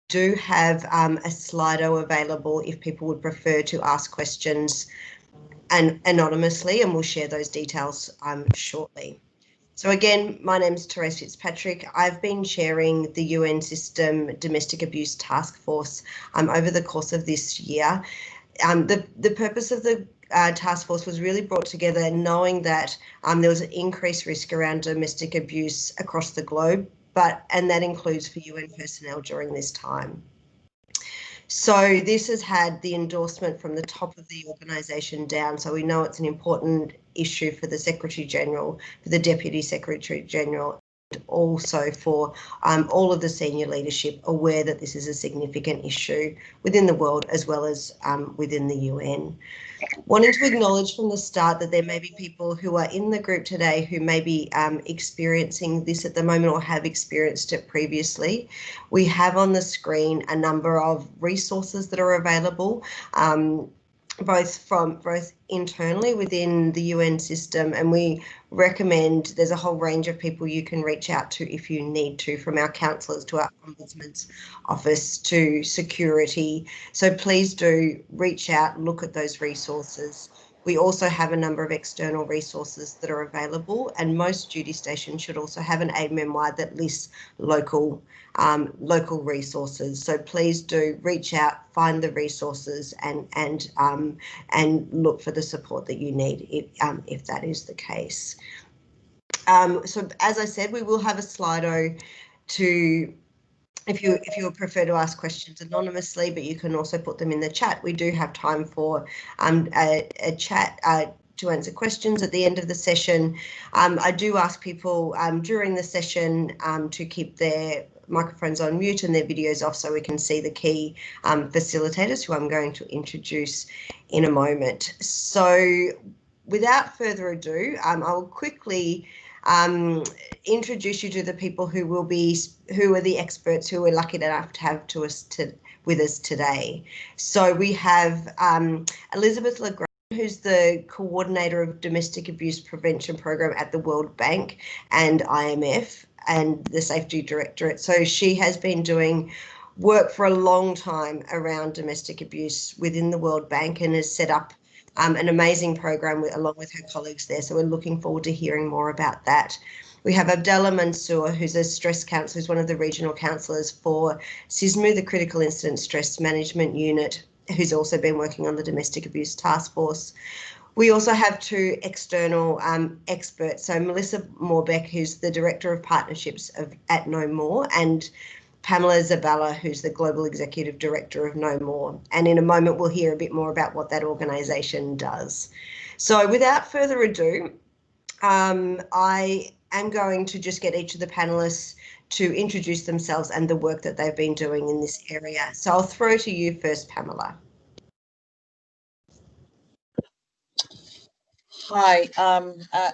do have a Slido available if people would prefer to ask questions anonymously, and we'll share those details shortly. So again, my name is Therese Fitzpatrick. I've been chairing the UN System Domestic Abuse Task Force over the course of this year. The purpose of the task force was really brought together knowing that there was an increased risk around domestic abuse across the globe, and that includes for UN personnel during this time. So this has had the endorsement from the top of the organisation down. So we know it's an important issue for the Secretary General, for the Deputy Secretary General, and also for all of the senior leadership aware that this is a significant issue within the world as well as within the UN. Wanting to acknowledge from the start that there may be people who are in the group today who may be experiencing this at the moment or have experienced it previously. We have on the screen a number of resources that are available, both internally within the UN system, and we recommend there's a whole range of people you can reach out to if you need to, from our counsellors to our Ombudsman's office to security. So please do reach out, look at those resources. We also have a number of external resources that are available, and most duty stations should also have an aid memoir that lists local resources. So please do reach out, find the resources, and look for the support that you need if that is the case. So as I said, we will have a Slido to. If you prefer to ask questions anonymously, but you can also put them in the chat. We do have time for a chat to answer questions at the end of the session. I do ask people during the session to keep their microphones on mute and their videos off so we can see the key facilitators who I'm going to introduce in a moment. So without further ado, I will quickly introduce you to the people who are the experts who we're lucky enough to have with us today. So we have Elizabeth Legrand, who's the coordinator of domestic abuse prevention program at the World Bank and IMF and the Safety Directorate. So she has been doing work for a long time around domestic abuse within the World Bank and has set up an amazing program along with her colleagues there. So we're looking forward to hearing more about that. We have Abdallah Mansour, who's a stress counsellor, who's one of the regional counsellors for CISMU, the Critical Incident Stress Management Unit, who's also been working on the Domestic Abuse Task Force. We also have two external experts. So Melissa Moorbeck, who's the Director of Partnerships at No More, and Pamela Zabala, who's the Global Executive Director of No More. And in a moment, we'll hear a bit more about what that organisation does. So without further ado, I am going to just get each of the panellists to introduce themselves and the work that they've been doing in this area. So I'll throw to you first, Pamela. Hi,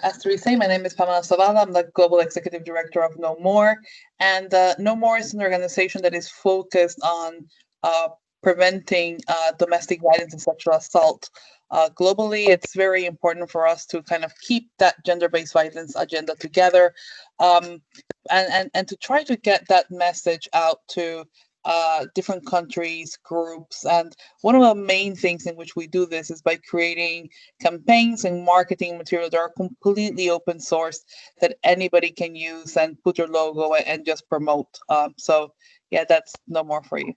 as Therese said, my name is Pamela Zavala. I'm the Global Executive Director of No More. And No More is an organization that is focused on preventing domestic violence and sexual assault. Globally, it's very important for us to kind of keep that gender-based violence agenda together and to try to get that message out to different countries, groups. And one of the main things in which we do this is by creating campaigns and marketing material that are completely open source that anybody can use and put your logo and just promote. So yeah, that's No More for you.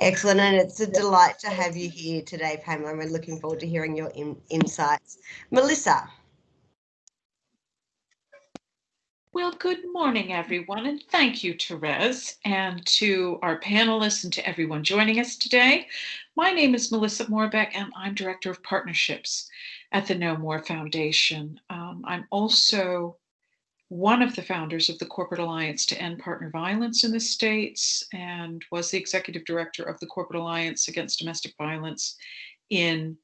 Excellent, and it's a delight to have you here today, Pamela. We're looking forward to hearing your insights. Melissa. Well, good morning, everyone, and thank you, Therese, and to our panelists and to everyone joining us today. My name is Melissa Moorbeck, and I'm Director of Partnerships at the No More Foundation. I'm also one of the founders of the Corporate Alliance to End Partner Violence in the States and was the Executive Director of the Corporate Alliance Against Domestic Violence in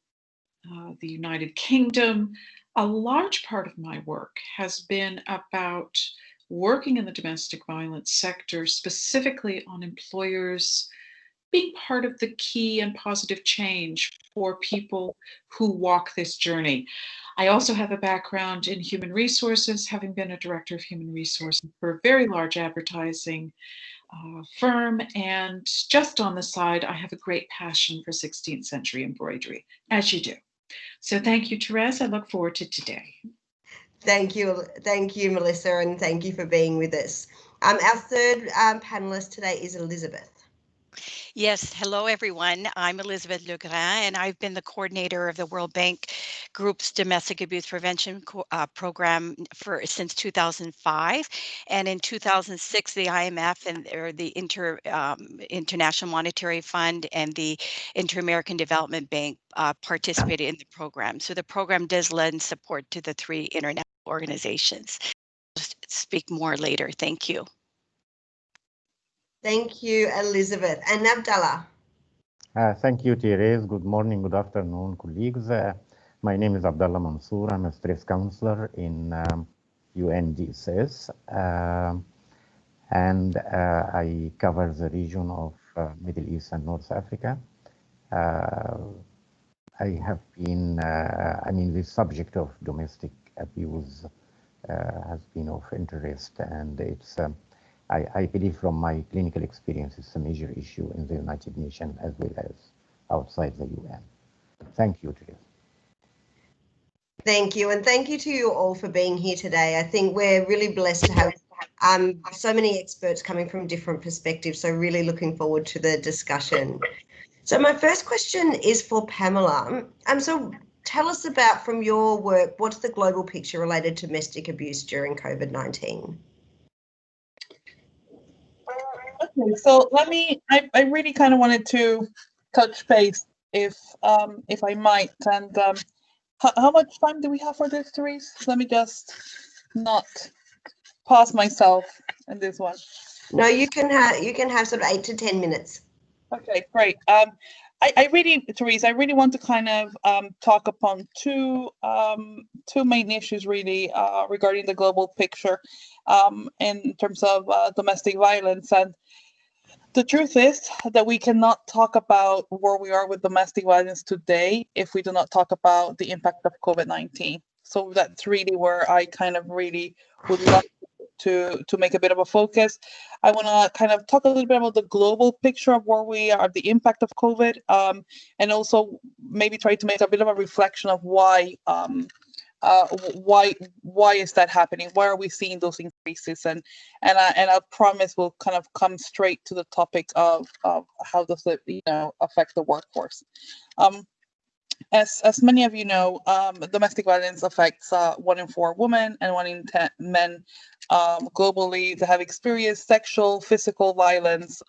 the United Kingdom. A large part of my work has been about working in the domestic violence sector, specifically on employers being part of the key and positive change for people who walk this journey. I also have a background in human resources, having been a director of human resources for a very large advertising firm. And just on the side, I have a great passion for 16th century embroidery, as you do. So thank you, Therese. I look forward to today. Thank you, Melissa, and thank you for being with us. Our third panelist today is Elizabeth. Yes, hello everyone. I'm Elizabeth Legrand, and I've been the coordinator of the World Bank Group's Domestic Abuse Prevention Program since 2005. And in 2006, the IMF or the International Monetary Fund and the Inter-American Development Bank participated in the program. So the program does lend support to the three international organizations. I'll speak more later. Thank you. Thank you, Elizabeth. And Abdallah. Thank you, Therese. Good morning, good afternoon, colleagues. My name is Abdallah Mansour. I'm a stress counselor in UNDSS, and I cover the region of Middle East and North Africa. I have been, the subject of domestic abuse has been of interest, and it's I believe from my clinical experience, it's a major issue in the United Nations as well as outside the UN. Thank you, Therese. Thank you, and thank you to you all for being here today. I think we're really blessed to have so many experts coming from different perspectives, so really looking forward to the discussion. So my first question is for Pamela. So tell us about, from your work, what's the global picture related to domestic abuse during COVID-19? Okay, so I really kind of wanted to touch base, if I might, and how much time do we have for this, Therese? Let me just not pause myself in this one. No, you can have sort of 8 to 10 minutes. Okay, great. I really, Therese, I really want to kind of talk upon two main issues really regarding the global picture in terms of domestic violence. And the truth is that we cannot talk about where we are with domestic violence today if we do not talk about the impact of COVID-19. So that's really where I kind of really would love to make a bit of a focus. I want to kind of talk a little bit about the global picture of where we are, the impact of COVID, and also maybe try to make a bit of a reflection of why is that happening? Why are we seeing those increases? And I promise we'll kind of come straight to the topic of how does it affect the workforce. As many of you know, domestic violence affects 1 in 4 women and 1 in 10 men globally that have experienced sexual, physical violence.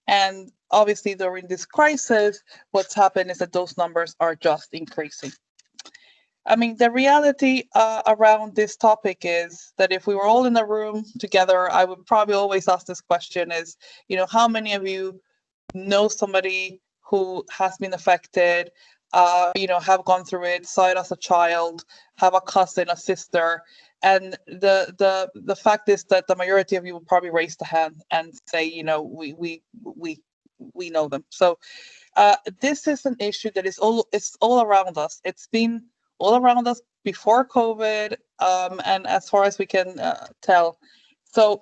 And obviously during this crisis, what's happened is that those numbers are just increasing. I mean, the reality around this topic is that if we were all in a room together, I would probably always ask this question is, how many of you know somebody who has been affected, have gone through it, saw it as a child, have a cousin, a sister, and the fact is that the majority of you will probably raise the hand and say, we know them. So this is an issue that it's all around us. It's been all around us before COVID, and as far as we can tell. So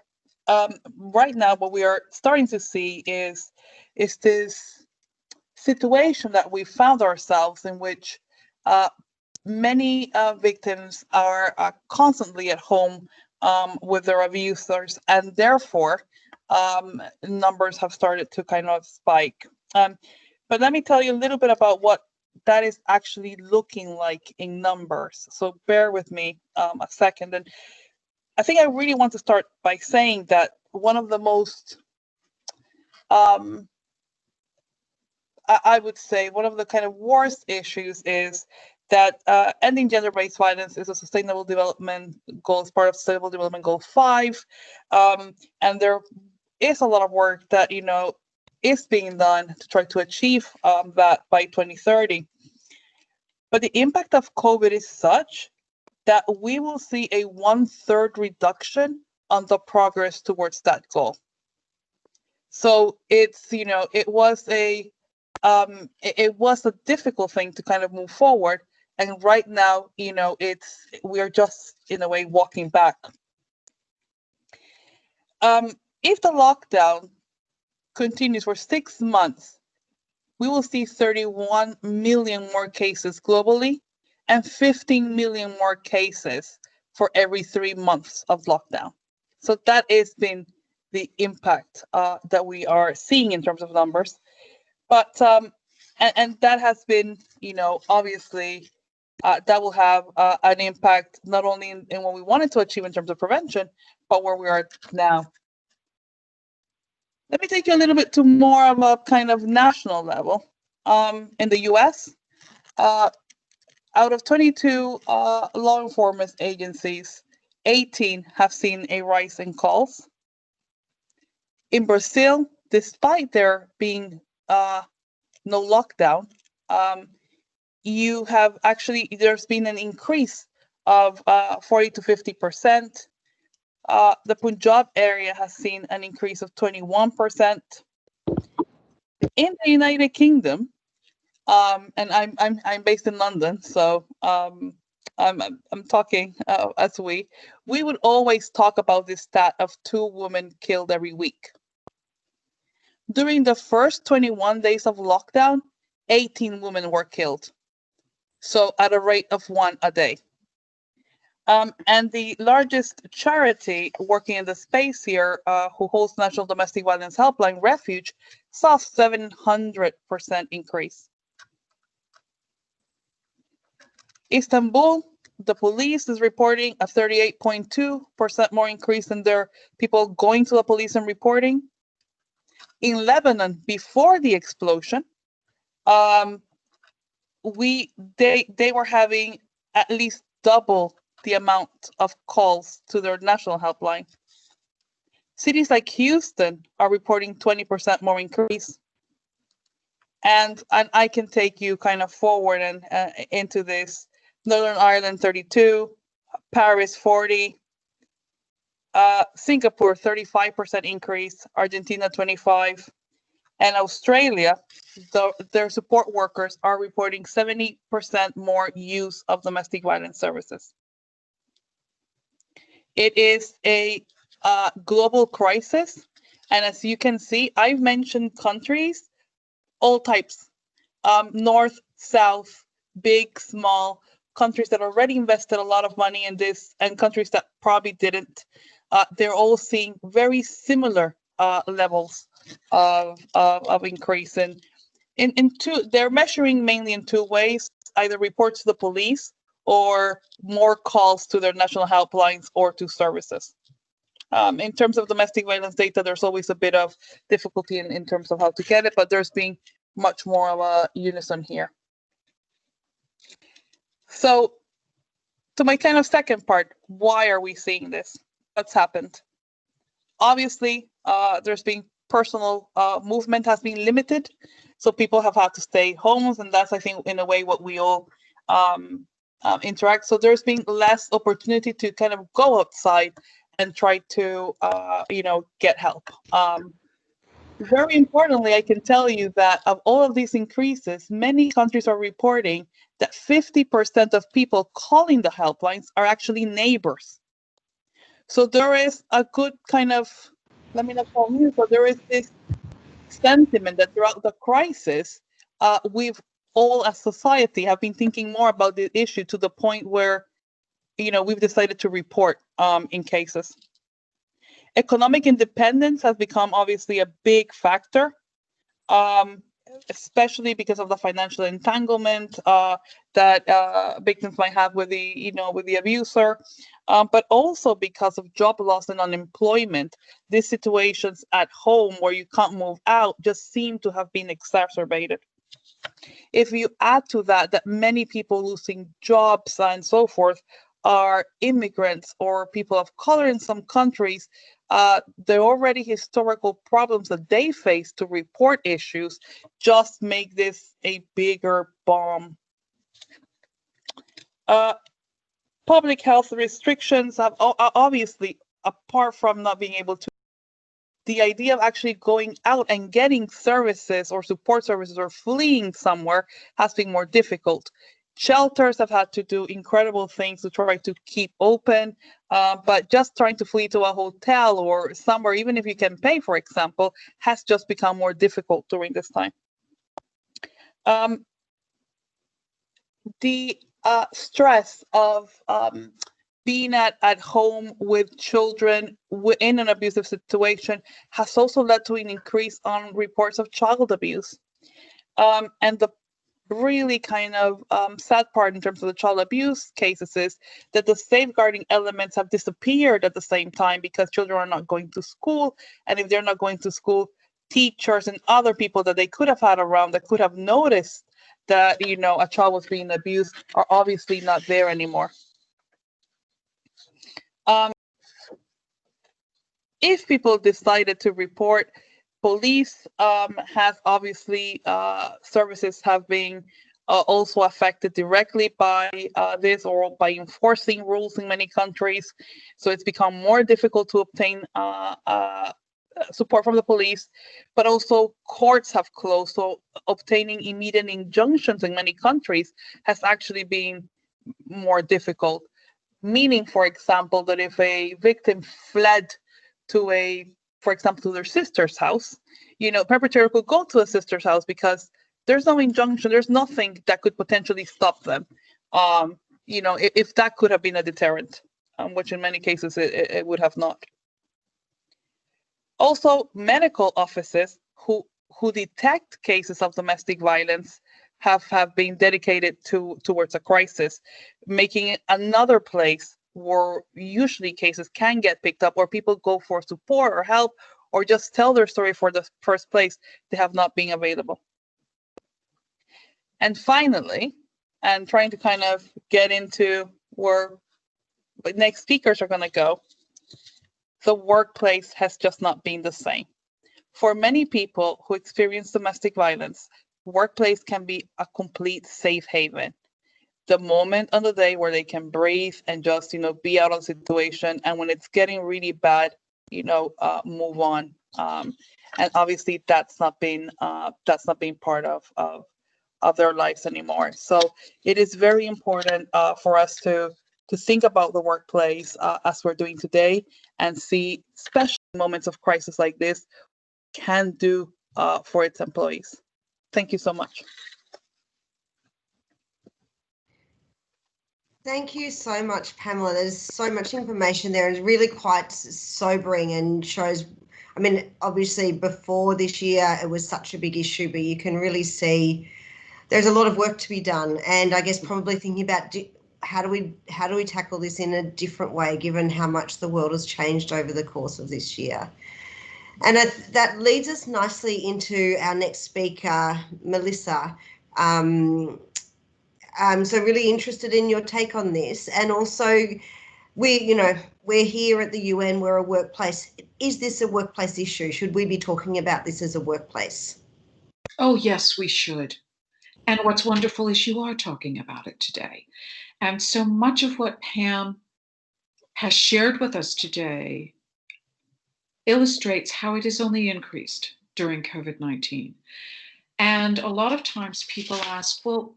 right now, what we are starting to see is this situation that we found ourselves in, which many victims are constantly at home with their abusers, and therefore numbers have started to kind of spike. But let me tell you a little bit about what that is actually looking like in numbers. So bear with me a second. And I think I really want to start by saying that one of the most, I would say, one of the kind of worst issues is that ending gender-based violence is a sustainable development goal, as part of Sustainable Development Goal 5. And there is a lot of work that, is being done to try to achieve that by 2030. But the impact of COVID is such that we will see a 1/3 reduction on the progress towards that goal. So it's, it was it was a difficult thing to kind of move forward. And right now, we're just in a way walking back. If the lockdown continues for 6 months, we will see 31 million more cases globally and 15 million more cases for every 3 months of lockdown. So that has been the impact that we are seeing in terms of numbers. But and that has been, obviously, that will have an impact not only in what we wanted to achieve in terms of prevention, but where we are now. Let me take you a little bit to more of a kind of national level. In the US, out of 22 law enforcement agencies, 18 have seen a rise in calls. In Brazil, despite there being no lockdown, there's been an increase of 40 to 50%. The Punjab area has seen an increase of 21%. In the United Kingdom, and I'm based in London, so I'm talking as we would always talk about this stat of 2 women killed every week. During the first 21 days of lockdown, 18 women were killed. So at a rate of 1 a day. And the largest charity working in the space here, who holds National Domestic Violence Helpline, Refuge, saw 700% increase. Istanbul, the police is reporting a 38.2% more increase in their people going to the police and reporting. In Lebanon, before the explosion, they were having at least double the amount of calls to their national helpline. Cities like Houston are reporting 20% more increase. And I can take you kind of forward and into this. Northern Ireland 32, Paris 40, Singapore 35% increase, Argentina 25, and Australia, their support workers are reporting 70% more use of domestic violence services. It is a global crisis, and as you can see, I've mentioned countries, all types, north, south, big, small, countries that already invested a lot of money in this, and countries that probably didn't. They're all seeing very similar levels of increase. And they're measuring mainly in 2 ways: either reports to the police or more calls to their national helplines or to services. In terms of domestic violence data, there's always a bit of difficulty in terms of how to get it, but there's been much more of a unison here. So to my kind of second part, why are we seeing this? What's happened? Obviously, there's been personal movement has been limited, so people have had to stay homes, and that's, I think, in a way what we all interact. So there's been less opportunity to kind of go outside and try to get help. Very importantly, I can tell you that of all of these increases, many countries are reporting that 50% of people calling the helplines are actually neighbors. So there is a good kind of, let me not call you, but there is this sentiment that throughout the crisis, we've all as society have been thinking more about the issue to the point where, we've decided to report in cases. Economic independence has become obviously a big factor, especially because of the financial entanglement that victims might have with the abuser, but also because of job loss and unemployment. These situations at home where you can't move out just seem to have been exacerbated. If you add to that many people losing jobs and so forth are immigrants or people of color in some countries, the already historical problems that they face to report issues just make this a bigger bomb. Public health restrictions have obviously, apart from not being able to the idea of actually going out and getting services or support services or fleeing somewhere has been more difficult. Shelters have had to do incredible things to try to keep open, but just trying to flee to a hotel or somewhere, even if you can pay, for example, has just become more difficult during this time. The stress of being at home with children in an abusive situation has also led to an increase on reports of child abuse. And the really kind of sad part in terms of the child abuse cases is that the safeguarding elements have disappeared at the same time because children are not going to school. And if they're not going to school, teachers and other people that they could have had around that could have noticed that, you know, a child was being abused are obviously not there anymore. If people decided to report, police has obviously services have been also affected directly by this or by enforcing rules in many countries. So it's become more difficult to obtain support from the police, but also courts have closed. So obtaining immediate injunctions in many countries has actually been more difficult. Meaning, for example, that if a victim fled to for example, to their sister's house, you know, perpetrator could go to a sister's house because there's no injunction, there's nothing that could potentially stop them. You know, if that could have been a deterrent, which in many cases it would have not. Also, medical offices who detect cases of domestic violence have been dedicated towards a crisis, making it another place where usually cases can get picked up, or people go for support or help, or just tell their story for the first place. They have not been available. And finally, and trying to kind of get into where the next speakers are going to go, the workplace has just not been the same. For many people who experience domestic violence, workplace can be a complete safe haven. The moment on the day where they can breathe and just, you know, be out of the situation. And when it's getting really bad, you know, move on. And obviously that's not been part of their lives anymore. So it is very important for us to think about the workplace as we're doing today, and see, especially moments of crisis like this, can do for its employees. Thank you so much. Thank you so much, Pamela. There's so much information there, and it's really quite sobering and shows, I mean, obviously before this year it was such a big issue, but you can really see there's a lot of work to be done. And I guess probably thinking about how do we tackle this in a different way, given how much the world has changed over the course of this year. And that leads us nicely into our next speaker, Melissa. So really interested in your take on this. And also, we're here at the UN, we're a workplace. Is this a workplace issue? Should we be talking about this as a workplace? Oh, yes, we should. And what's wonderful is you are talking about it today. And so much of what Pam has shared with us today illustrates how it has only increased during COVID-19. And a lot of times people ask, well,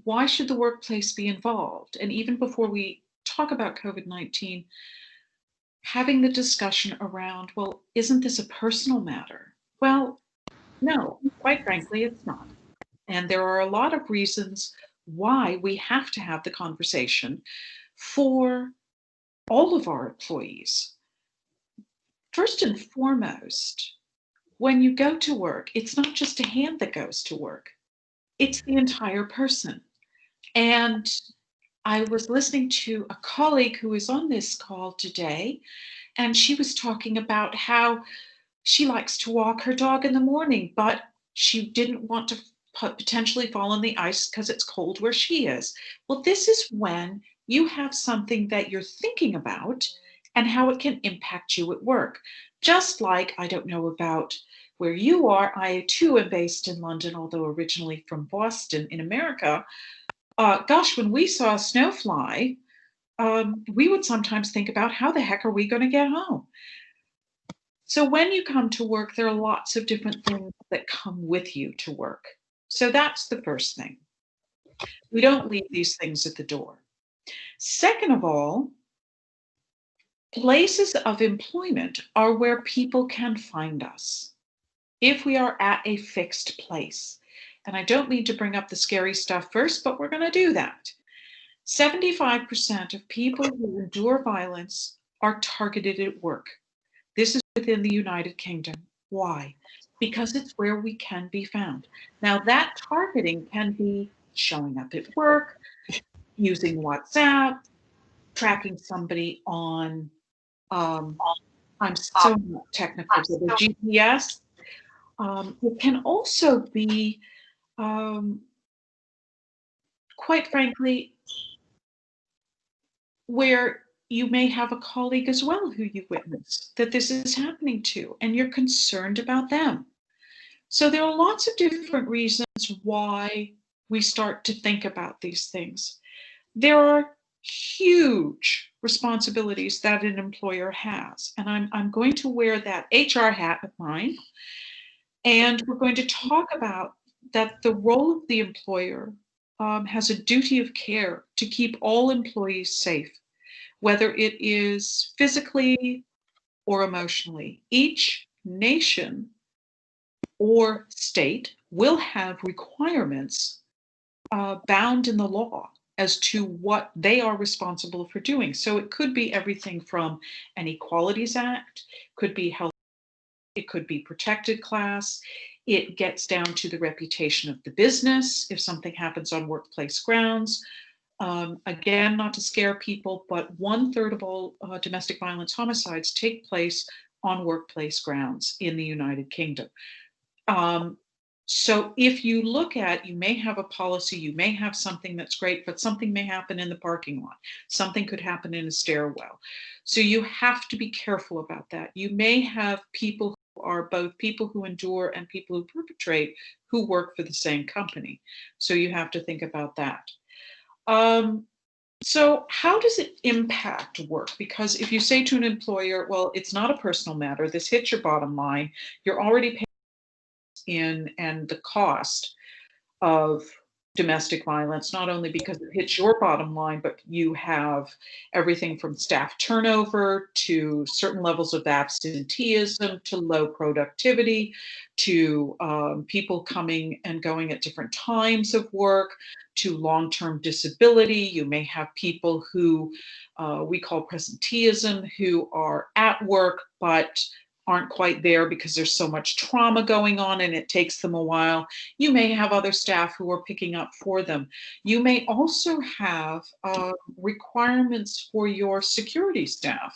why should the workplace be involved? And even before we talk about COVID-19, having the discussion around, well, isn't this a personal matter? Well, no, quite frankly, it's not. And there are a lot of reasons why we have to have the conversation for all of our employees. First and foremost, when you go to work, it's not just a hand that goes to work, it's the entire person. And I was listening to a colleague who is on this call today, and she was talking about how she likes to walk her dog in the morning, but she didn't want to potentially fall on the ice because it's cold where she is. Well, this is when you have something that you're thinking about and how it can impact you at work. Just like, I don't know about where you are, I too am based in London, although originally from Boston in America. Gosh, when we saw a snow fly, we would sometimes think about how the heck are we going to get home? So when you come to work, there are lots of different things that come with you to work. So that's the first thing. We don't leave these things at the door. Second of all, places of employment are where people can find us if we are at a fixed place. And I don't mean to bring up the scary stuff first, but we're going to do that. 75% of people who endure violence are targeted at work. This is within the United Kingdom. Why? Because it's where we can be found. Now, that targeting can be showing up at work, using WhatsApp, tracking somebody on, I'm so not technical, but the GPS. It can also be, quite frankly, where you may have a colleague as well who you witness that this is happening to, and you're concerned about them. So there are lots of different reasons why we start to think about these things. There are huge responsibilities that an employer has, and I'm going to wear that HR hat of mine, and we're going to talk about that the role of the employer has a duty of care to keep all employees safe, whether it is physically or emotionally. Each nation or state will have requirements bound in the law as to what they are responsible for doing. So it could be everything from an Equalities Act, could be health, it could be protected class. It gets down to the reputation of the business if something happens on workplace grounds. Again, not to scare people, but 1/3 of all domestic violence homicides take place on workplace grounds in the United Kingdom. So if you look at, you may have a policy, you may have something that's great, but something may happen in the parking lot. Something could happen in a stairwell. So you have to be careful about that. You may have people who are both people who endure and people who perpetrate who work for the same company. So you have to think about that. So how does it impact work? Because if you say to an employer, well, it's not a personal matter, this hits your bottom line, you're already paying in and the cost of domestic violence, not only because it hits your bottom line, but you have everything from staff turnover to certain levels of absenteeism to low productivity to people coming and going at different times of work to long-term disability. You may have people who we call presenteeism, who are at work but aren't quite there because there's so much trauma going on and it takes them a while. You may have other staff who are picking up for them. You may also have requirements for your security staff.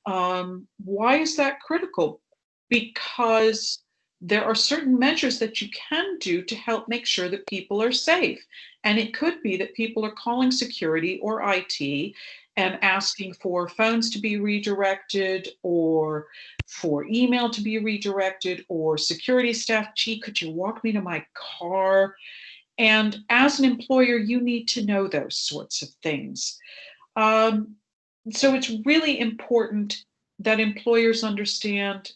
Why is that critical? Because there are certain measures that you can do to help make sure that people are safe. And it could be that people are calling security or IT and asking for phones to be redirected or for email to be redirected or security staff, gee, could you walk me to my car? And as an employer, you need to know those sorts of things. So it's really important that employers understand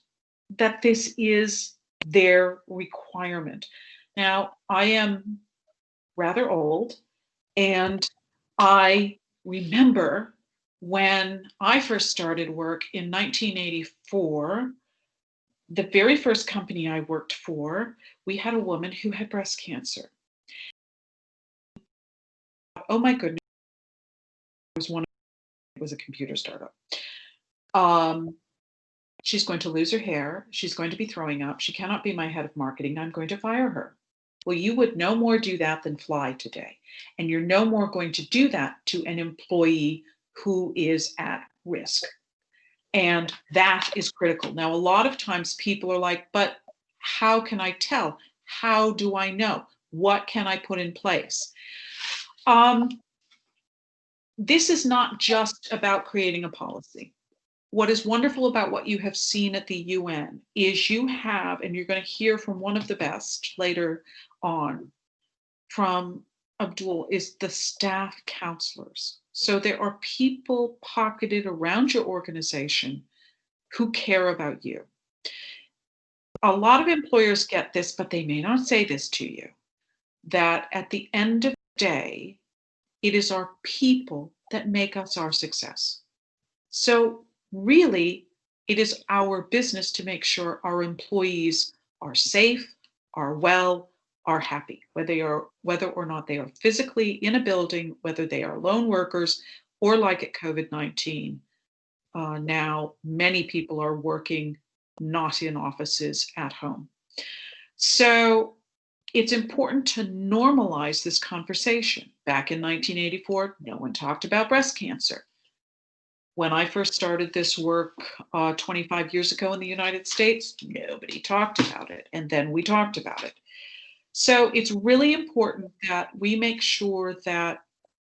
that this is their requirement. Now, I am rather old, and I remember when I first started work in 1984, the very first company I worked for, we had a woman who had breast cancer. Oh my goodness, it was a computer startup. She's going to lose her hair. She's going to be throwing up. She cannot be my head of marketing. I'm going to fire her. Well, you would no more do that than fly today. And you're no more going to do that to an employee who is at risk. And that is critical. Now, a lot of times people are like, but how can I tell? How do I know? What can I put in place? This is not just about creating a policy. What is wonderful about what you have seen at the UN is you have, and you're going to hear from one of the best later on from Abdul, is the staff counselors. So there are people pocketed around your organization who care about you. a lot of employers get this, but they may not say this to you, that at the end of the day, it is our people that make us our success. So really, it is our business to make sure our employees are safe, are well, are happy, whether or not they are physically in a building, whether they are lone workers, or like at COVID-19. Now, many people are working not in offices at home. So it's important to normalize this conversation. Back in 1984, no one talked about breast cancer. When I first started this work 25 years ago in the United States, nobody talked about it. And then we talked about it. So it's really important that we make sure that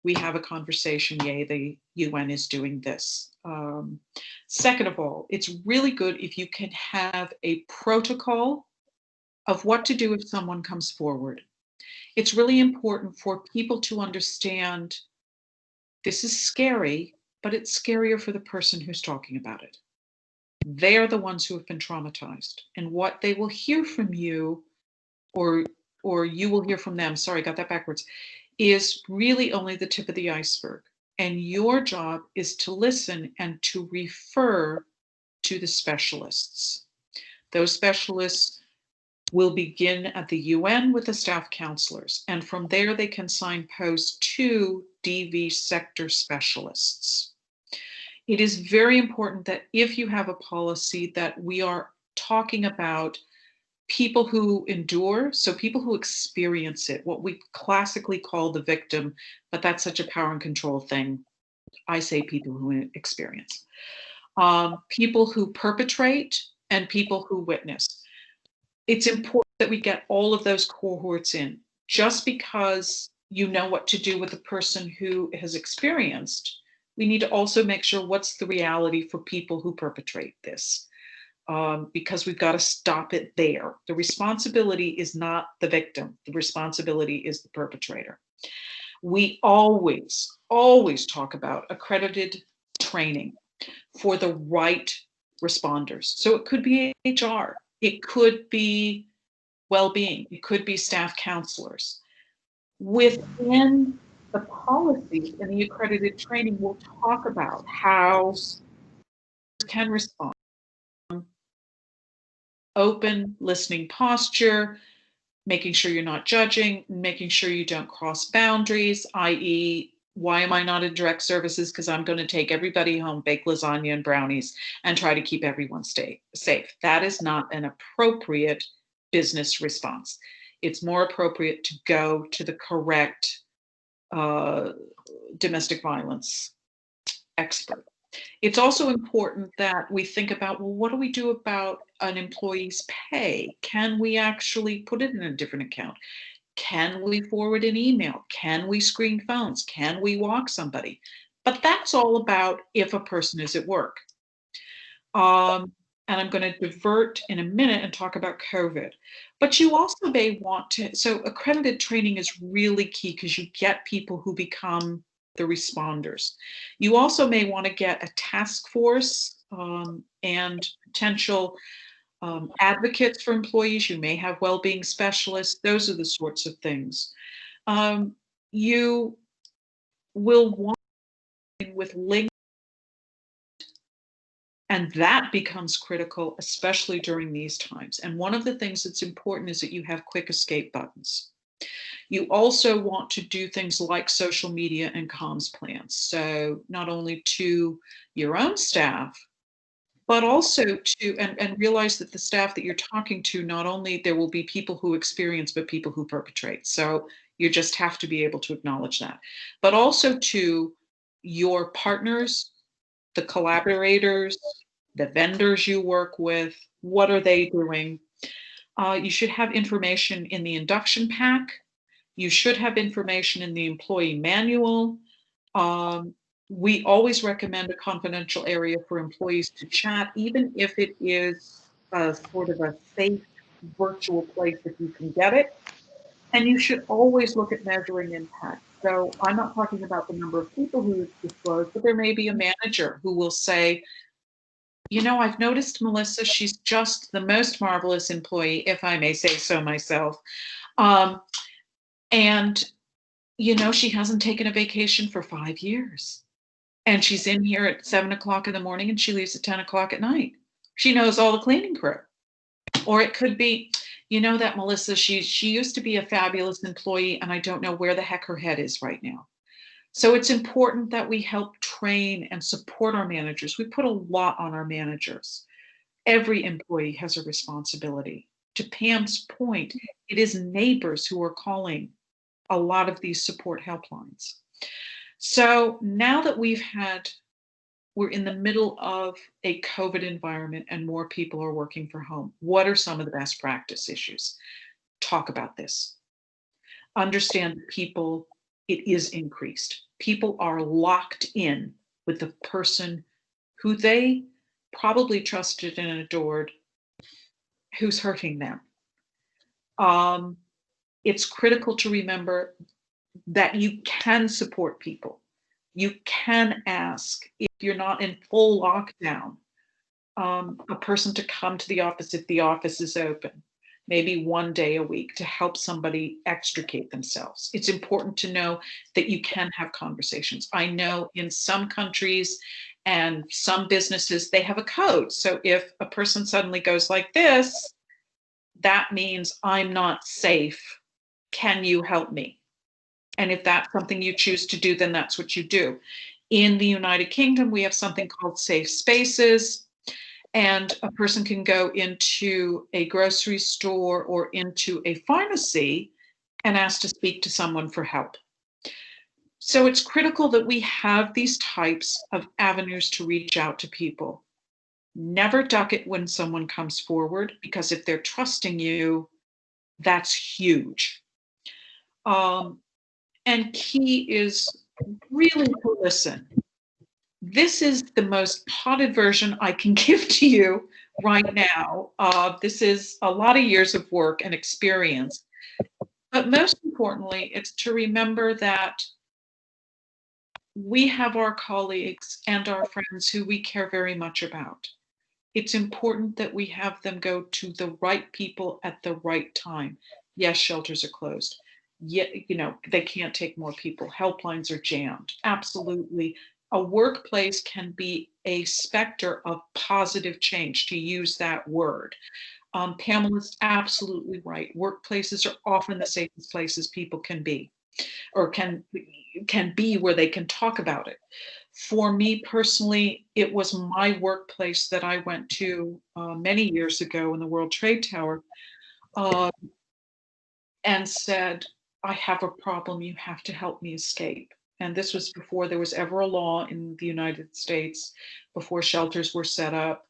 we have a conversation. Yay, the UN is doing this. Second of all, it's really good if you can have a protocol of what to do if someone comes forward. It's really important for people to understand this is scary, but it's scarier for the person who's talking about it. They're the ones who have been traumatized, and what they will hear from you, or you will hear from them, sorry, got that backwards, is really only the tip of the iceberg. And your job is to listen and to refer to the specialists. Those specialists will begin at the UN with the staff counselors, and from there they can signpost to DV sector specialists. It is very important that if you have a policy that we are talking about people who endure, so people who experience it, what we classically call the victim, but that's such a power and control thing. I say people who experience. People who perpetrate and people who witness. It's important that we get all of those cohorts in. Just because you know what to do with a person who has experienced, we need to also make sure what's the reality for people who perpetrate this. Because we've got to stop it there. The responsibility is not the victim. The responsibility is the perpetrator. We always talk about accredited training for the right responders. So it could be HR, it could be well-being, it could be staff counselors. Within the policies and the accredited training, we'll talk about how can respond. Open listening posture, making sure you're not judging, making sure you don't cross boundaries, i.e., why am I not in direct services? Because I'm going to take everybody home, bake lasagna and brownies, and try to keep everyone safe. That is not an appropriate business response. It's more appropriate to go to the correct domestic violence expert. It's also important that we think about, well, what do we do about an employee's pay? Can we actually put it in a different account? Can we forward an email? Can we screen phones? Can we walk somebody? But that's all about if a person is at work. And I'm going to divert in a minute and talk about COVID. But you also may want to, so accredited training is really key because you get people who become the responders. You also may want to get a task force and potential advocates for employees. You may have well-being specialists. Those are the sorts of things. You will want with links, and that becomes critical, especially during these times. And one of the things that's important is that you have quick escape buttons. You also want to do things like social media and comms plans. So not only to your own staff, but also to, and realize that the staff that you're talking to, not only there will be people who experience, but people who perpetrate. So you just have to be able to acknowledge that. But also to your partners, the collaborators, the vendors you work with, what are they doing? You should have information in the induction pack. You should have information in the employee manual. We always recommend a confidential area for employees to chat, even if it is a sort of a safe virtual place if you can get it. And you should always look at measuring impact. So I'm not talking about the number of people who disclose, but there may be a manager who will say, You know, I've noticed Melissa, she's just the most marvelous employee, if I may say so myself. And, you know, she hasn't taken a vacation for 5 years. And she's in here at 7 o'clock in the morning and she leaves at 10 o'clock at night. She knows all the cleaning crew. Or it could be, you know, that Melissa, she used to be a fabulous employee and I don't know where the heck her head is right now. So it's important that we help train and support our managers. We put a lot on our managers. Every employee has a responsibility. To Pam's point, it is neighbors who are calling a lot of these support helplines. So now that we're in the middle of a COVID environment and more people are working from home, what are some of the best practice issues? Talk about this. Understand that people, it is increased. People are locked in with the person who they probably trusted and adored, who's hurting them. It's critical to remember that you can support people. You can ask, if you're not in full lockdown, a person to come to the office if the office is open, maybe 1 day a week, to help somebody extricate themselves. It's important to know that you can have conversations. I know in some countries and some businesses, they have a code. So if a person suddenly goes like this, that means I'm not safe. Can you help me? And if that's something you choose to do, then that's what you do. In the United Kingdom, we have something called safe spaces, and a person can go into a grocery store or into a pharmacy and ask to speak to someone for help. So it's critical that we have these types of avenues to reach out to people. Never duck it when someone comes forward, because if they're trusting you, that's huge. And key is really to listen. This is the most potted version I can give to you right now. This is a lot of years of work and experience. But most importantly, it's to remember that we have our colleagues and our friends who we care very much about. It's important that we have them go to the right people at the right time. Yes, shelters are closed. Yet, you know, they can't take more people. Helplines are jammed. Absolutely. A workplace can be a specter of positive change, to use that word. Pamela's absolutely right. Workplaces are often the safest places people can be, or can be, where they can talk about it. For me personally, it was my workplace that I went to many years ago in the World Trade Tower, and said, I have a problem, you have to help me escape. And this was before there was ever a law in the United States, before shelters were set up.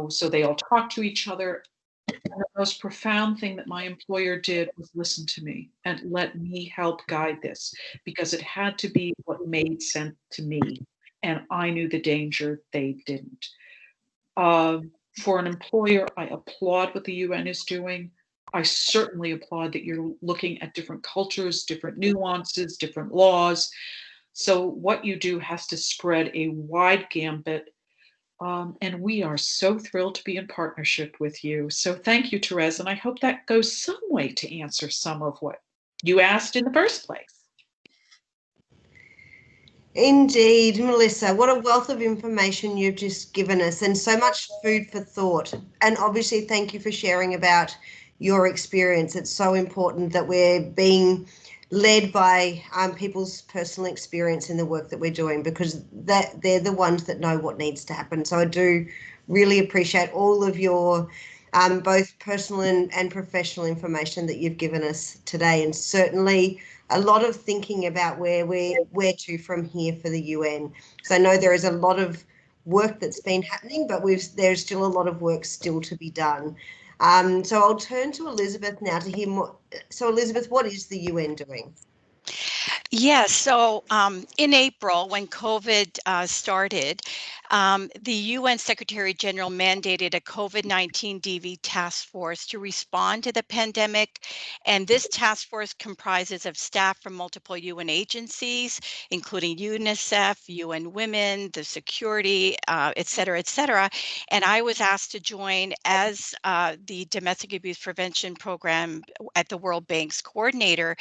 So they all talked to each other. And the most profound thing that my employer did was listen to me and let me help guide this, because it had to be what made sense to me. And I knew the danger, they didn't. For an employer, I applaud what the UN is doing. I certainly applaud that you're looking at different cultures, different nuances, different laws. So what you do has to spread a wide gambit. And we are so thrilled to be in partnership with you. So thank you, Therese. And I hope that goes some way to answer some of what you asked in the first place. Indeed, Melissa, what a wealth of information you've just given us, and so much food for thought. And obviously, thank you for sharing about your experience. It's so important that we're being led by people's personal experience in the work that we're doing, because they're the ones that know what needs to happen. So I do really appreciate all of your both personal and professional information that you've given us today, and certainly a lot of thinking about where to from here for the UN. So I know there is a lot of work that's been happening, but there's still a lot of work still to be done. So I'll turn to Elizabeth now to hear more. So Elizabeth, what is the UN doing? Yes, so in April, when COVID started, The UN Secretary General mandated a COVID-19 DV task force to respond to the pandemic. And this task force comprises of staff from multiple UN agencies, including UNICEF, UN Women, the security, et cetera, et cetera. And I was asked to join as the Domestic Abuse Prevention Program at the World Bank's coordinator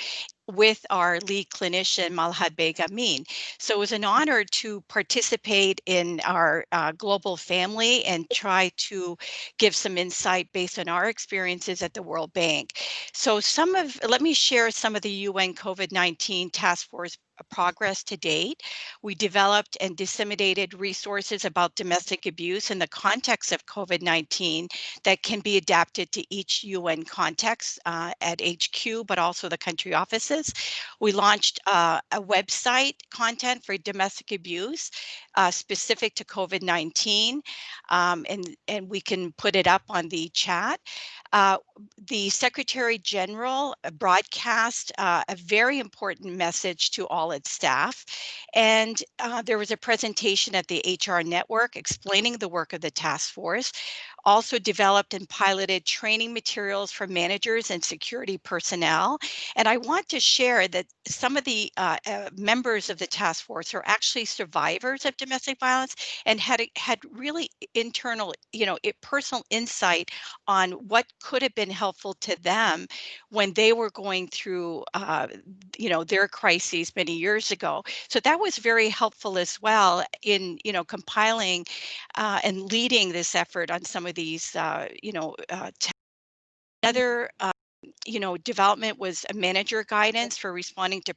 with our lead clinician, Malhad Beg Amin. So it was an honor to participate in our global family and try to give some insight based on our experiences at the World Bank. So let me share some of the UN COVID-19 task force progress to date. We developed and disseminated resources about domestic abuse in the context of COVID-19 that can be adapted to each UN context at HQ, but also the country offices. We launched a website content for domestic abuse specific to COVID-19, and we can put it up on the chat. The Secretary General broadcast a very important message to all its staff. And there was a presentation at the HR Network explaining the work of the task force. Also developed and piloted training materials for managers and security personnel. And I want to share that some of the members of the task force are actually survivors of domestic violence and had really internal, personal insight on what could have been helpful to them when they were going through, their crises many years ago. So that was very helpful as well in, compiling and leading this effort on some of these, another development was a manager guidance for responding to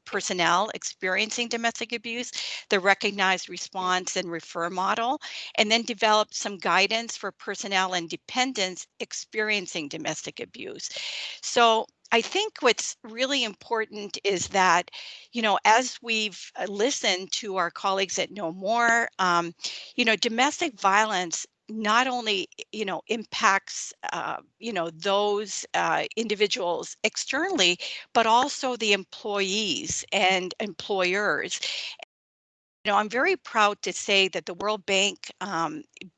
personnel experiencing domestic abuse, the recognized response and refer model, and then developed some guidance for personnel and dependents experiencing domestic abuse. So I think what's really important is that, as we've listened to our colleagues at Know More, domestic violence not only impacts those individuals externally, but also the employees and employers. I'm very proud to say that the World Bank,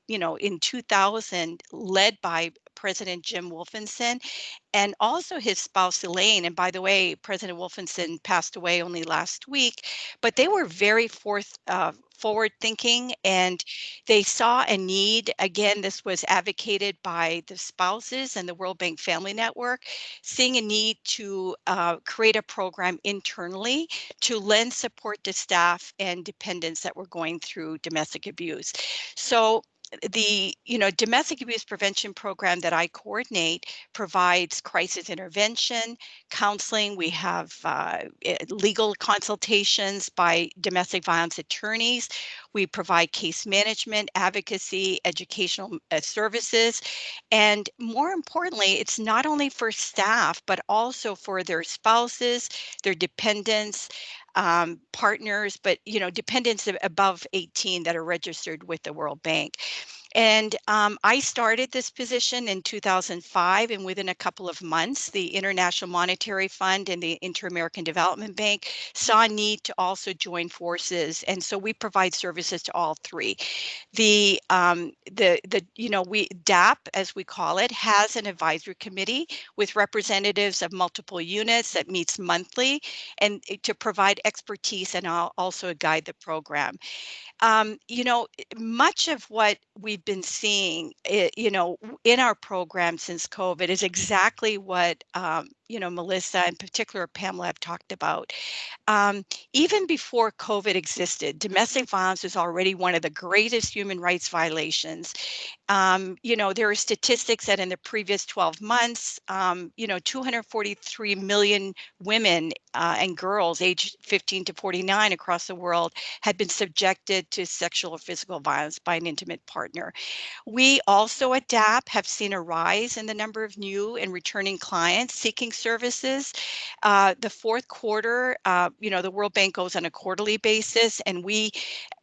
in 2000, led by President Jim Wolfenson, and also his spouse Elaine. And by the way, President Wolfenson passed away only last week, but they were very forward thinking, and they saw a need. Again, this was advocated by the spouses and the World Bank Family Network, seeing a need to create a program internally to lend support to staff and dependents that were going through domestic abuse. So the domestic abuse prevention program that I coordinate provides crisis intervention, counseling. We have legal consultations by domestic violence attorneys. We provide case management, advocacy, educational services. And more importantly, it's not only for staff, but also for their spouses, their dependents, partners, but dependents above 18 that are registered with the World Bank. And I started this position in 2005, and within a couple of months, the International Monetary Fund and the Inter-American Development Bank saw a need to also join forces, and so we provide services to all three. We DAP, as we call it, has an advisory committee with representatives of multiple units that meets monthly, and to provide expertise and also guide the program. Much of what we've been seeing, in our program since COVID is exactly what, Melissa, in particular Pamela, have talked about. Even before COVID existed, domestic violence is already one of the greatest human rights violations. There are statistics that in the previous 12 months, 243 million women and girls aged 15 to 49 across the world had been subjected to sexual or physical violence by an intimate partner. We also at DAP have seen a rise in the number of new and returning clients seeking services. The fourth quarter, the World Bank goes on a quarterly basis, and we,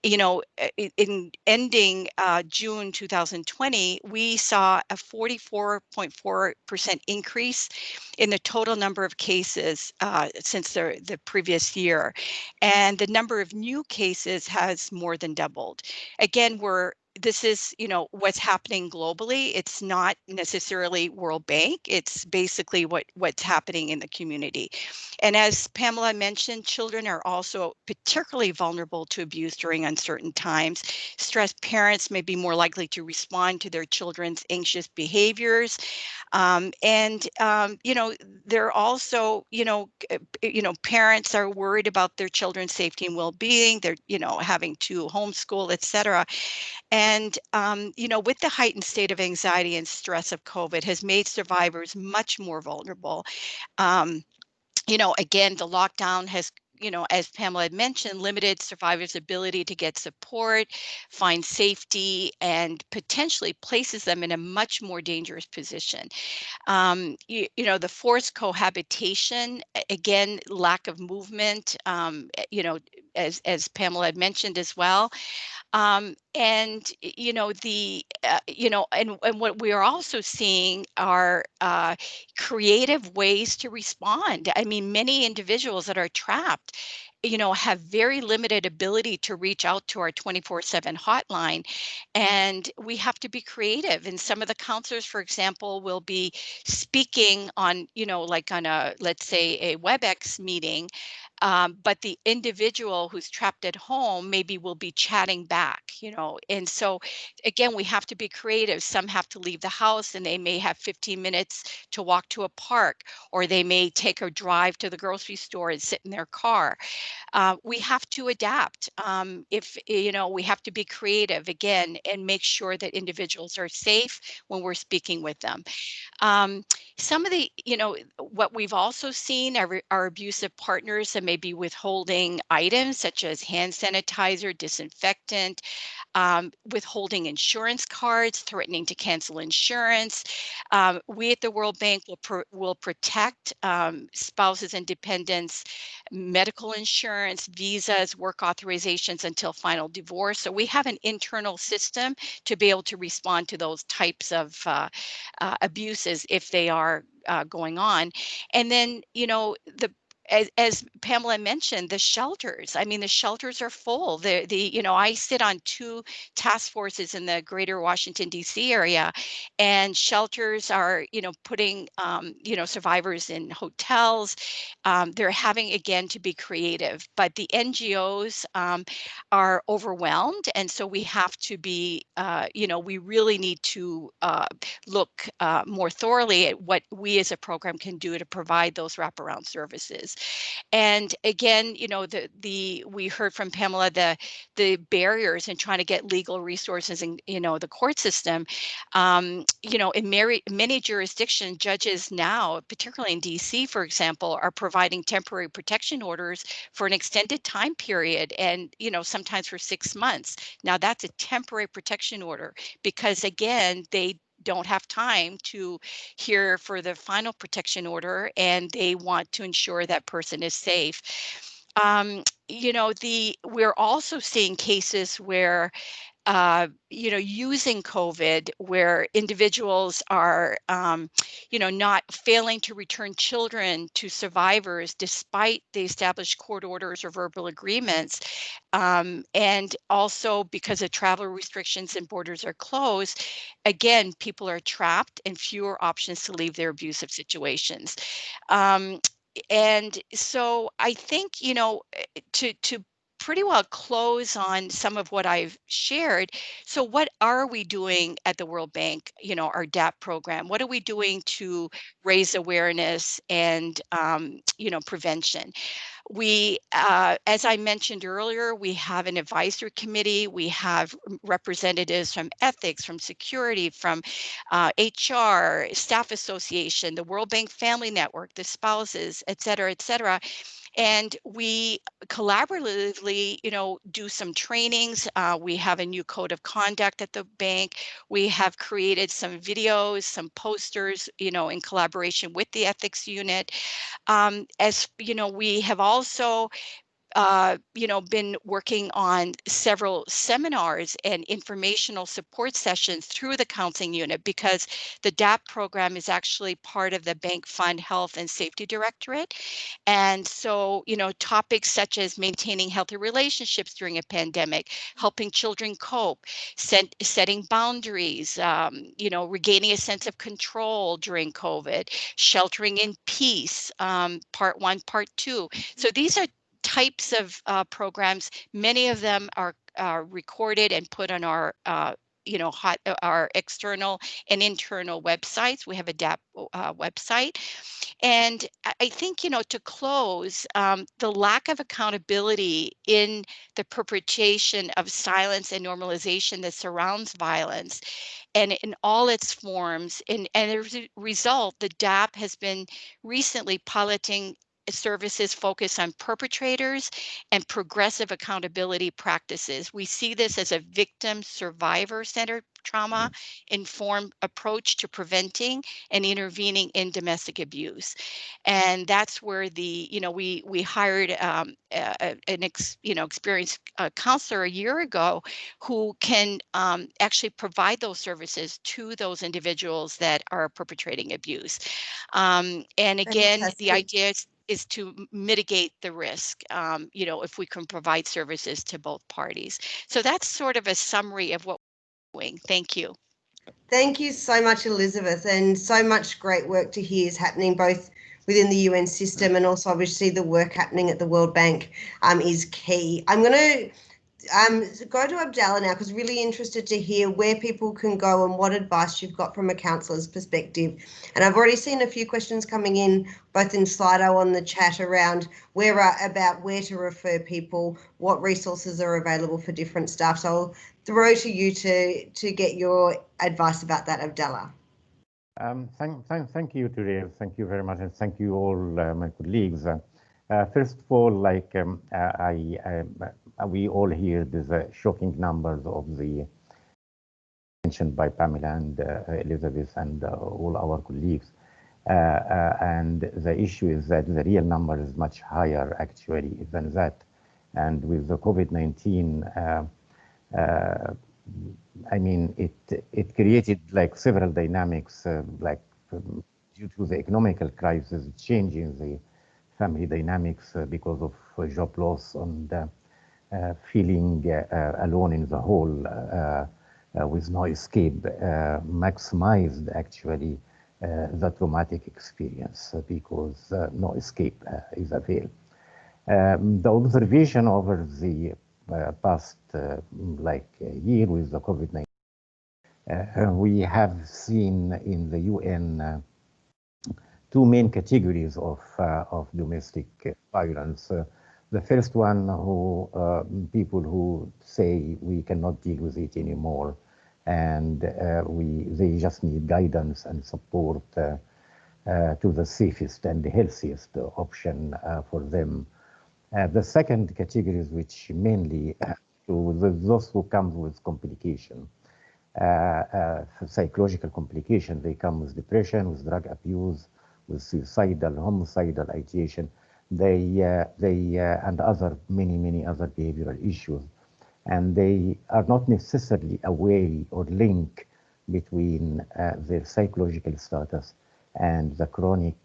in ending June 2020, we saw a 44.4% increase in the total number of cases since the previous year. And the number of new cases has more than doubled. Again, this is, what's happening globally. It's not necessarily World Bank. It's basically what's happening in the community. And as Pamela mentioned, children are also particularly vulnerable to abuse during uncertain times. Stressed parents may be more likely to respond to their children's anxious behaviors. They're also, parents are worried about their children's safety and well-being. They're, having to homeschool, et cetera. And, with the heightened state of anxiety and stress of COVID has made survivors much more vulnerable. Again, the lockdown has, as Pamela had mentioned, limited survivors' ability to get support, find safety, and potentially places them in a much more dangerous position. The forced cohabitation, again, lack of movement, as Pamela had mentioned as well. And what we are also seeing are creative ways to respond. I mean, many individuals that are trapped, have very limited ability to reach out to our 24/7 hotline, and we have to be creative. And some of the counselors, for example, will be speaking on, like on a, let's say, a WebEx meeting, but the individual who's trapped at home maybe will be chatting back, and so again, we have to be creative. Some have to leave the house and they may have 15 minutes to walk to a park, or they may take a drive to the grocery store and sit in their car. We have to adapt. We have to be creative again and make sure that individuals are safe when we're speaking with them. Some of the, what we've also seen are abusive partners that may be withholding items such as hand sanitizer, disinfectant, withholding insurance cards, threatening to cancel insurance. We at the World Bank will protect spouses and dependents, medical insurance, visas, work authorizations until final divorce. So we have an internal system to be able to respond to those types of abuses if they are going on. And then, as Pamela mentioned, the shelters. I mean, the shelters are full. I sit on 2 task forces in the greater Washington, D.C. area, and shelters are, putting, survivors in hotels. They're having, again, to be creative, but the NGOs are overwhelmed. And so we have to be, we really need to look more thoroughly at what we as a program can do to provide those wraparound services. And again, we heard from Pamela the barriers in trying to get legal resources in the court system. In many jurisdictions, judges now, particularly in DC, for example, are providing temporary protection orders for an extended time period, and sometimes for 6 months. Now that's a temporary protection order because again, they don't have time to hear for the final protection order, and they want to ensure that person is safe. We're also seeing cases where using COVID, where individuals are, not failing to return children to survivors despite the established court orders or verbal agreements. And also because of travel restrictions and borders are closed, again, people are trapped and fewer options to leave their abusive situations. And so I think, to pretty well close on some of what I've shared. So what are we doing at the World Bank, our DAP program? What are we doing to raise awareness and, prevention? We, as I mentioned earlier, we have an advisory committee. We have representatives from ethics, from security, from HR, staff association, the World Bank Family Network, the spouses, et cetera, et cetera. And we collaboratively, do some trainings. We have a new code of conduct at the bank. We have created some videos, some posters, in collaboration with the ethics unit. As you know, we have also been working on several seminars and informational support sessions through the counseling unit, because the DAP program is actually part of the Bank Fund Health and Safety Directorate. And so, topics such as maintaining healthy relationships during a pandemic, helping children cope, setting boundaries, regaining a sense of control during COVID, sheltering in peace, part 1, part 2. So these are types of programs. Many of them are recorded and put on our our external and internal websites. We have a DAP website. And I think, to close, the lack of accountability in the perpetration of silence and normalization that surrounds violence, and in all its forms, and as a result, the DAP has been recently piloting services focus on perpetrators and progressive accountability practices. We see this as a victim survivor centered trauma informed approach to preventing and intervening in domestic abuse. And that's where we hired an experienced counselor a year ago who can actually provide those services to those individuals that are perpetrating abuse. And again, Fantastic. the idea is to mitigate the risk, if we can provide services to both parties. So that's sort of a summary of what we're doing. Thank you. Thank you so much, Elizabeth, and so much great work to hear is happening both within the UN system and also obviously the work happening at the World Bank is key. I'm going to go to Abdallah now, because really interested to hear where people can go and what advice you've got from a counsellor's perspective. And I've already seen a few questions coming in, both in Slido on the chat around about where to refer people, what resources are available for different staff. So I'll throw to you to get your advice about that, Abdallah. Thank you, Therese. Thank you very much, and thank you all my colleagues. First of all, we all hear the shocking numbers of the mentioned by Pamela and Elizabeth and all our colleagues. And the issue is that the real number is much higher actually than that. And with the COVID-19, it created several dynamics, due to the economical crisis, changing the family dynamics because of job loss and feeling alone in the hole with no escape, maximized actually the traumatic experience because no escape is available. The observation over the past year with the COVID-19, we have seen in the UN two main categories of domestic violence. The first one, people who say we cannot deal with it anymore, and they just need guidance and support to the safest and the healthiest option for them. The second category is which mainly those who come with complication, psychological complication. They come with depression, with drug abuse, with suicidal, homicidal ideation. They and many other behavioral issues, and they are not necessarily aware or link between their psychological status and the chronic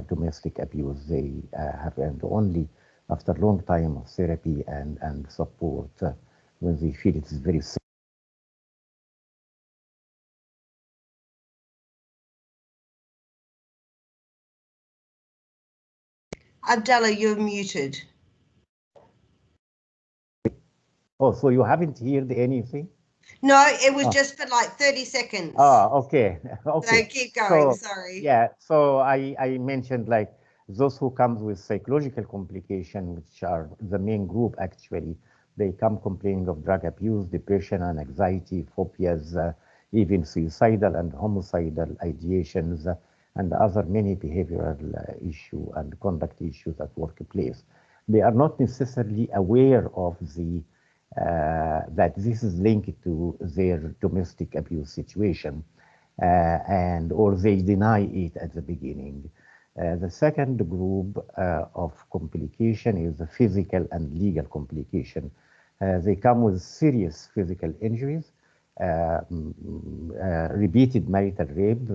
domestic abuse they have, and only after a long time of therapy and support, when they feel it is very safe. Abdallah, you're muted. Oh, so you haven't heard anything? No, it was just for 30 seconds. Okay. So keep going, sorry. Yeah, so I mentioned those who come with psychological complication, which are the main group actually. They come complaining of drug abuse, depression and anxiety, phobias, even suicidal and homicidal ideations, and other many behavioral issue and conduct issues at workplace. they are not necessarily aware of the that this is linked to their domestic abuse situation, and or they deny it at the beginning. The second group of complication is the physical and legal complication. They come with serious physical injuries, repeated marital rape,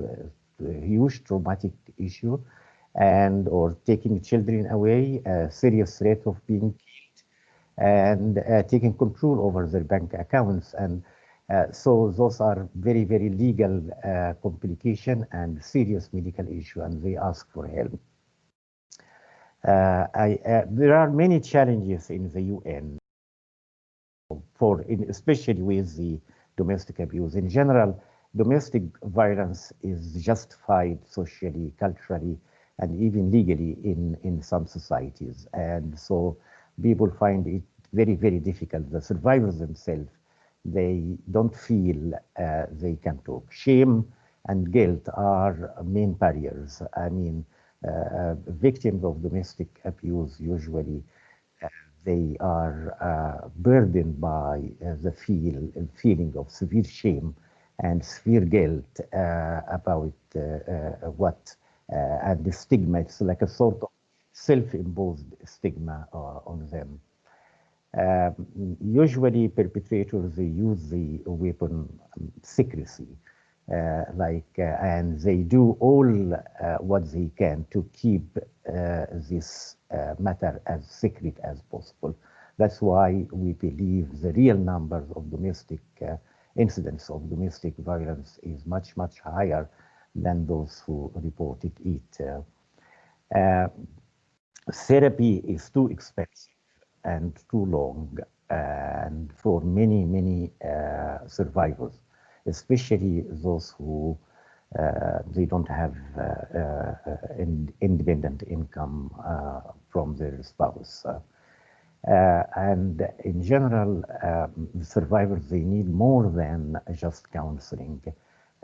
huge traumatic issue, and or taking children away, a serious threat of being killed, and taking control over their bank accounts. And so those are very, very legal complication and serious medical issue, and they ask for help. There are many challenges in the UN especially with the domestic abuse. In general, domestic violence is justified socially, culturally, and even legally in some societies. And so people find it very, very difficult. The survivors themselves, they don't feel they can talk. Shame and guilt are main barriers. I mean, victims of domestic abuse usually they are burdened by the feeling of severe shame and severe guilt about what and the stigma. It's like a sort of self-imposed stigma on them. Usually perpetrators, they use the weapon secrecy, and they do all what they can to keep this matter as secret as possible. That's why we believe the real numbers of domestic incidents of domestic violence is much, much higher than those who reported it. Therapy is too expensive and too long, and for many, many survivors, especially those who they don't have independent income from their spouse. And in general, survivors, they need more than just counseling.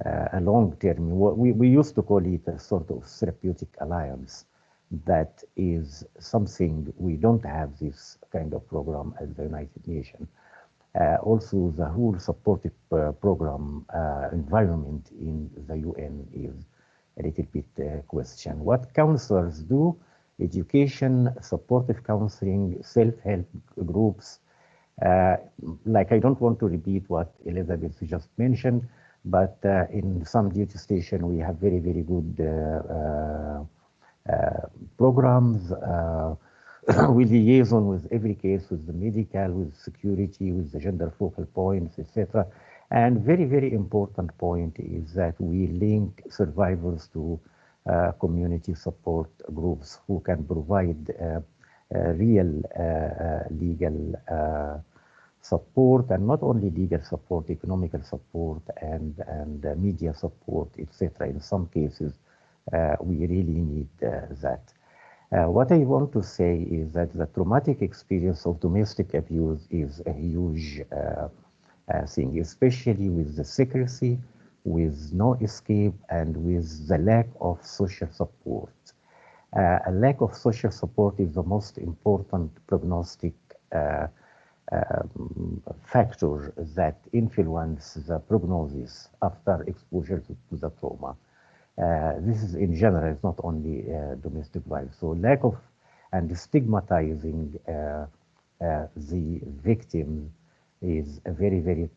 A long term, we used to call it a sort of therapeutic alliance. That is something we don't have this kind of program at the United Nations. Also, the whole supportive program environment in the UN is a little bit question. What counselors do: education, supportive counseling, self-help groups. Like I don't want to repeat what Elizabeth just mentioned, but in some duty station we have very, very good programs. We liaison with every case, with the medical, with security, with the gender focal points, etc. And very, very important point is that we link survivors to community support groups who can provide real legal support, and not only legal support, economical support, and media support, etc. In some cases, we really need that. What I want to say is that the traumatic experience of domestic abuse is a huge thing, especially with the secrecy, with no escape, and with the lack of social support. A lack of social support is the most important prognostic factor that influence the prognosis after exposure to the trauma. This is in general, it's not only domestic violence. So lack of and stigmatizing the victim is a very, very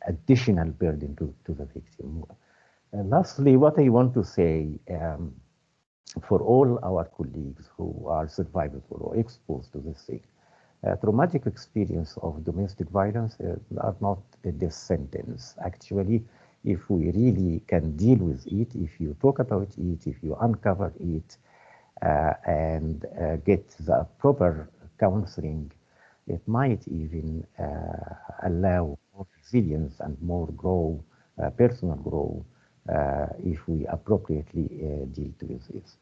additional burden to the victim. Lastly, what I want to say for all our colleagues who are survivors or exposed to this thing, traumatic experience of domestic violence are not a death sentence. Actually, if we really can deal with it, if you talk about it, if you uncover it, and get the proper counseling, it might even allow more resilience and more personal growth, if we appropriately deal with this.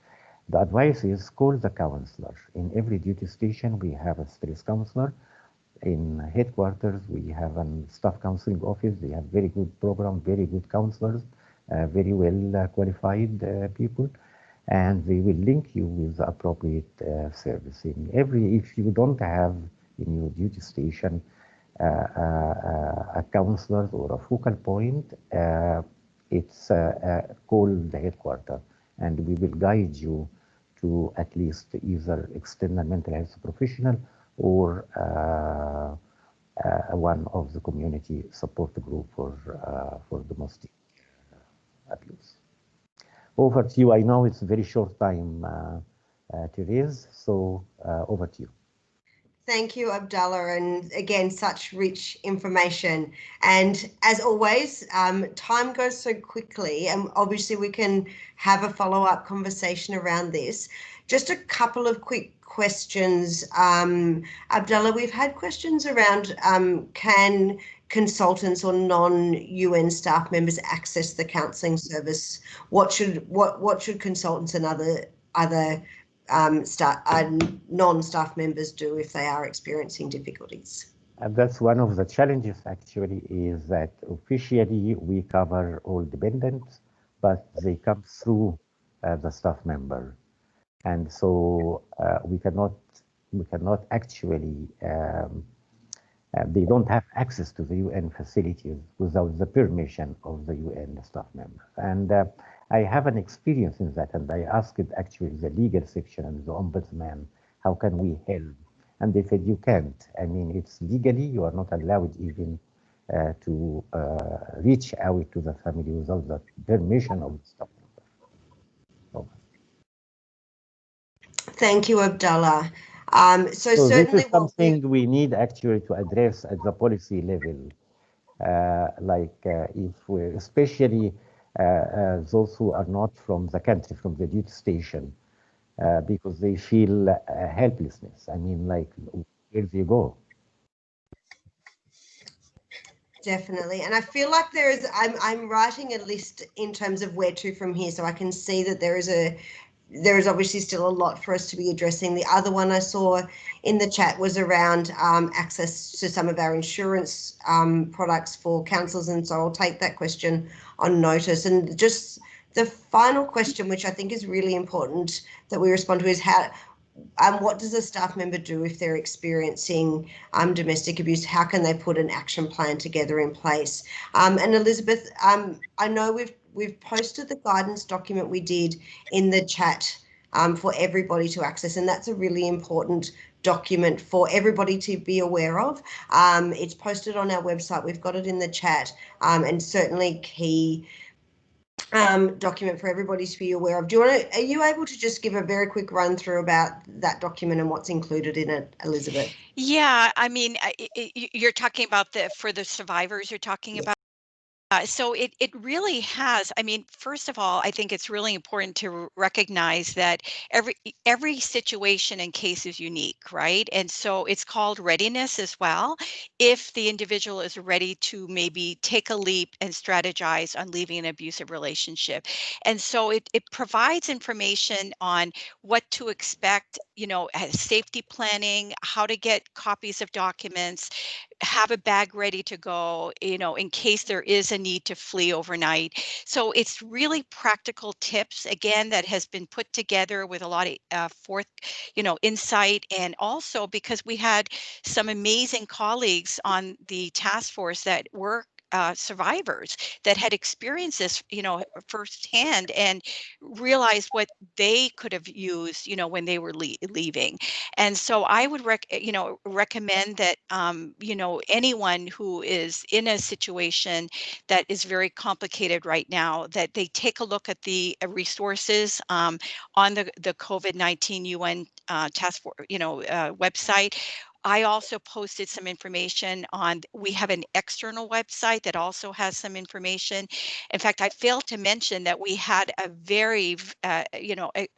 The advice is call the counselor. In every duty station, we have a stress counselor. In headquarters, we have a staff counseling office. They have very good program, very good counselors, very well qualified people. and they will link you with the appropriate servicing. If you don't have in your duty station a counselor or a focal point, it's call the headquarters, and we will guide you to at least either external mental health professional or one of the community support group for domestic abuse. Over to you. I know it's a very short time, Therese, so over to you. Thank you, Abdullah, and again, such rich information. And as always, time goes so quickly, and obviously we can have a follow-up conversation around this. Just a couple of quick questions. Abdullah, we've had questions around can consultants or non-UN staff members access the counselling service? What should consultants and other non-staff members do if they are experiencing difficulties? And that's one of the challenges actually, is that officially we cover all dependents, but they come through the staff member. And so we cannot actually, they don't have access to the UN facilities without the permission of the UN staff member. And I have an experience in that, and I asked actually the legal section and the ombudsman, how can we help? And they said, you can't. I mean, it's legally, you are not allowed even to reach out to the family without the permission of the staff member. Thank you, Abdullah. So certainly this is something we need actually to address at the policy level. If we're especially those who are not from the country, from the duty station, because they feel helplessness. I mean, like, where do you go? Definitely. And I feel like I'm writing a list in terms of where to from here, so I can see that there is obviously still a lot for us to be addressing. The other one I saw in the chat was around access to some of our insurance products for counsellors, and so I'll take that question on notice. And just the final question, which I think is really important that we respond to, is what does a staff member do if they're experiencing domestic abuse? How can they put an action plan together in place? And Elizabeth, I know we've posted the guidance document we did in the chat for everybody to access, and that's a really important document for everybody to be aware of. It's posted on our website. We've got it in the chat, and certainly key document for everybody to be aware of. Are you able to just give a very quick run through about that document and what's included in it, Elizabeth? Yeah, I mean, you're talking about for the survivors you're talking about. So it really has. I mean, first of all, I think it's really important to recognize that every situation and case is unique, right? And so it's called readiness as well. If the individual is ready to maybe take a leap and strategize on leaving an abusive relationship, and so it provides information on what to expect. Safety planning, how to get copies of documents, have a bag ready to go, in case there is a need to flee overnight. So it's really practical tips, again, that has been put together with a lot of insight. And also because we had some amazing colleagues on the task force that were survivors that had experienced this, firsthand, and realized what they could have used, when they were leaving. And so I would recommend that, anyone who is in a situation that is very complicated right now, that they take a look at the resources on the COVID-19 UN task force, website. I also posted some information we have an external website that also has some information. In fact, I failed to mention that we had a very,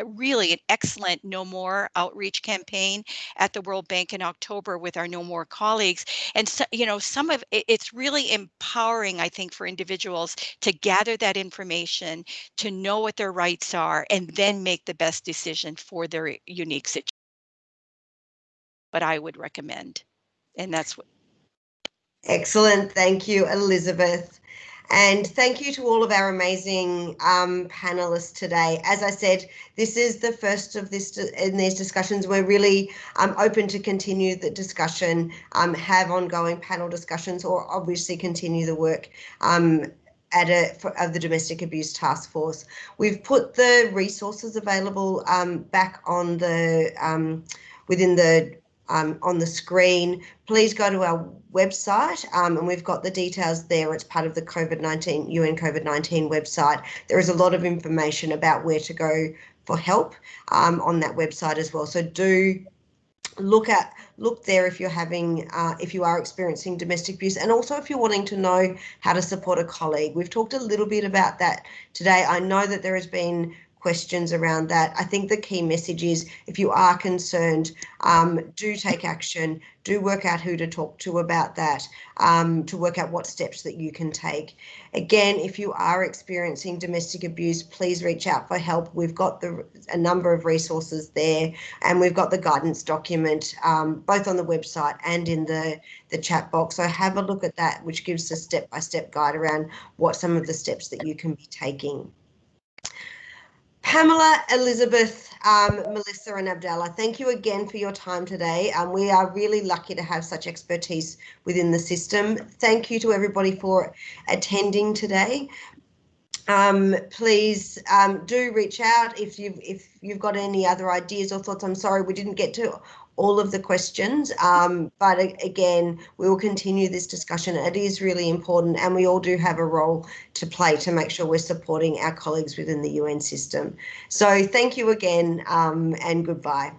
really an excellent No More outreach campaign at the World Bank in October with our No More colleagues. And so, some of it's really empowering, I think, for individuals to gather that information, to know what their rights are, and then make the best decision for their unique situation. But I would recommend, and that's what. Excellent. Thank you, Elizabeth. And thank you to all of our amazing panelists today. As I said, this is the first of this in these discussions. We're really open to continue the discussion, have ongoing panel discussions, or obviously continue the work of the Domestic Abuse Task Force. We've put the resources available back on the within the on the screen. Please go to our website and we've got the details there. It's part of the COVID-19 UN COVID-19 website. There is a lot of information about where to go for help on that website as well. So do look there if you're having if you are experiencing domestic abuse, and also if you're wanting to know how to support a colleague. We've talked a little bit about that today. I know that there has been questions around that. I think the key message is, if you are concerned, do take action, do work out who to talk to about that, to work out what steps that you can take. Again, if you are experiencing domestic abuse, please reach out for help. We've got a number of resources there, and we've got the guidance document both on the website and in the chat box. So have a look at that, which gives a step-by-step guide around what some of the steps that you can be taking. Pamela, Elizabeth, Melissa and Abdallah, thank you again for your time today. We are really lucky to have such expertise within the system. Thank you to everybody for attending today. Please do reach out if you've got any other ideas or thoughts. I'm sorry we didn't get to all of the questions, but again, we will continue this discussion. It is really important, and we all do have a role to play to make sure we're supporting our colleagues within the UN system. So thank you again, and goodbye.